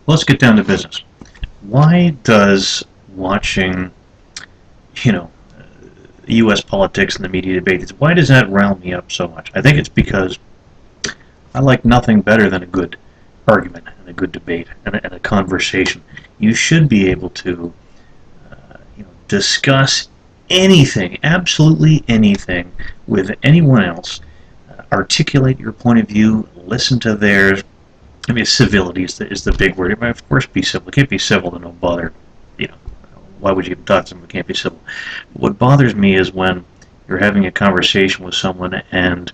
let's get down to business. Why does watching, you know, U.S. politics and the media debates, why does that rile me up so much? I think it's because I like nothing better than a good argument and a good debate and a conversation. You should be able to discuss anything, absolutely anything, with anyone else. Articulate your point of view, listen to theirs. I mean, civility is the big word. Of course, be civil. You can't be civil to no bother. You know, why would you even talk to someone who can't be civil? What bothers me is when you're having a conversation with someone and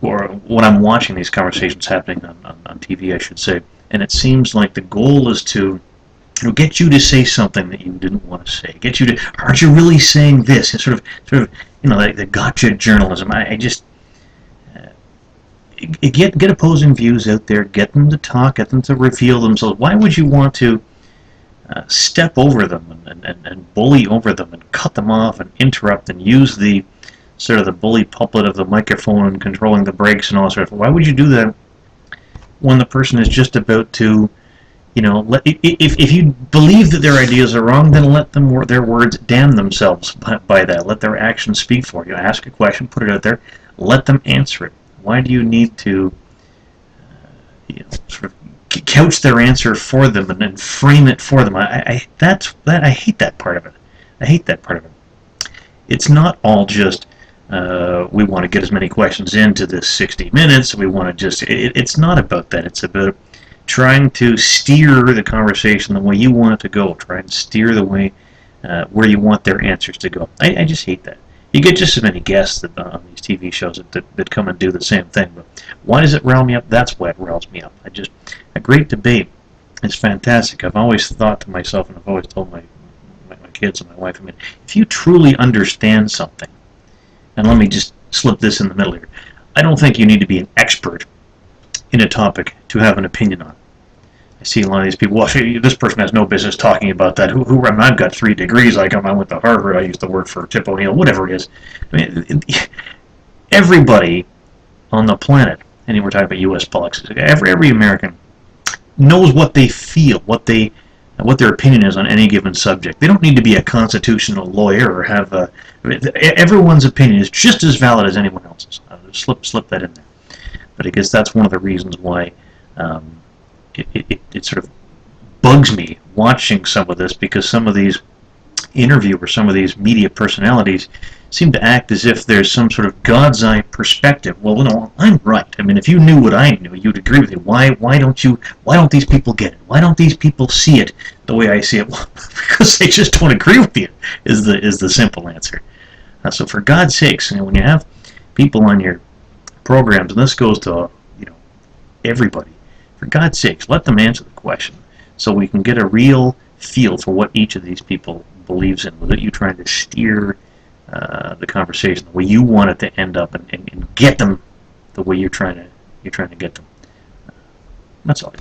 or when I'm watching these conversations happening on TV, I should say, and it seems like the goal is to get you to say something that you didn't want to say. Get you to, aren't you really saying this? It's sort of, like the gotcha journalism. I just get opposing views out there. Get them to talk. Get them to reveal themselves. Why would you want to step over them and bully over them and cut them off and interrupt and use the sort of the bully pulpit of the microphone and controlling the brakes and all that sort of? Why would you do that when the person is just about to, if you believe that their ideas are wrong, then let their words damn themselves by that. Let their actions speak for you. Ask a question, put it out there, let them answer it. Why do you need to sort of couch their answer for them and then frame it for them? I hate that part of it. I hate that part of it. It's not all just we want to get as many questions into this 60 minutes. We want to just. It's not about that. It's about trying to steer the conversation the way you want it to go. Try and steer the way where you want their answers to go. I just hate that. You get just as many guests on these TV shows that come and do the same thing. But why does it rile me up? That's why it riles me up. A great debate is fantastic. I've always thought to myself, and I've always told my kids and my wife, I mean, if you truly understand something, and let me just slip this in the middle here, I don't think you need to be an expert in a topic to have an opinion on it. I see a lot of these people, well, this person has no business talking about that. I've got 3 degrees. I went to Harvard. I used to work for Tip O'Neill, whatever it is. I mean, everybody on the planet, and we're talking about U.S. politics, every American knows what they feel, what their opinion is on any given subject. They don't need to be a constitutional lawyer or have everyone's opinion is just as valid as anyone else's. Slip that in there. But I guess that's one of the reasons why it sort of bugs me watching some of this, because some of these interviewers, some of these media personalities seem to act as if there's some sort of God's eye perspective. Well, no, I'm right. I mean, if you knew what I knew, you'd agree with me. Why don't these people get it? Why don't these people see it the way I see it? Well, because they just don't agree with you, is the simple answer. So for God's sakes, when you have people on your programs, and this goes to everybody, for God's sakes, let them answer the question so we can get a real feel for what each of these people believes in, without you trying to steer the conversation the way you want it to end up and get them the way you're trying to get them. That's all.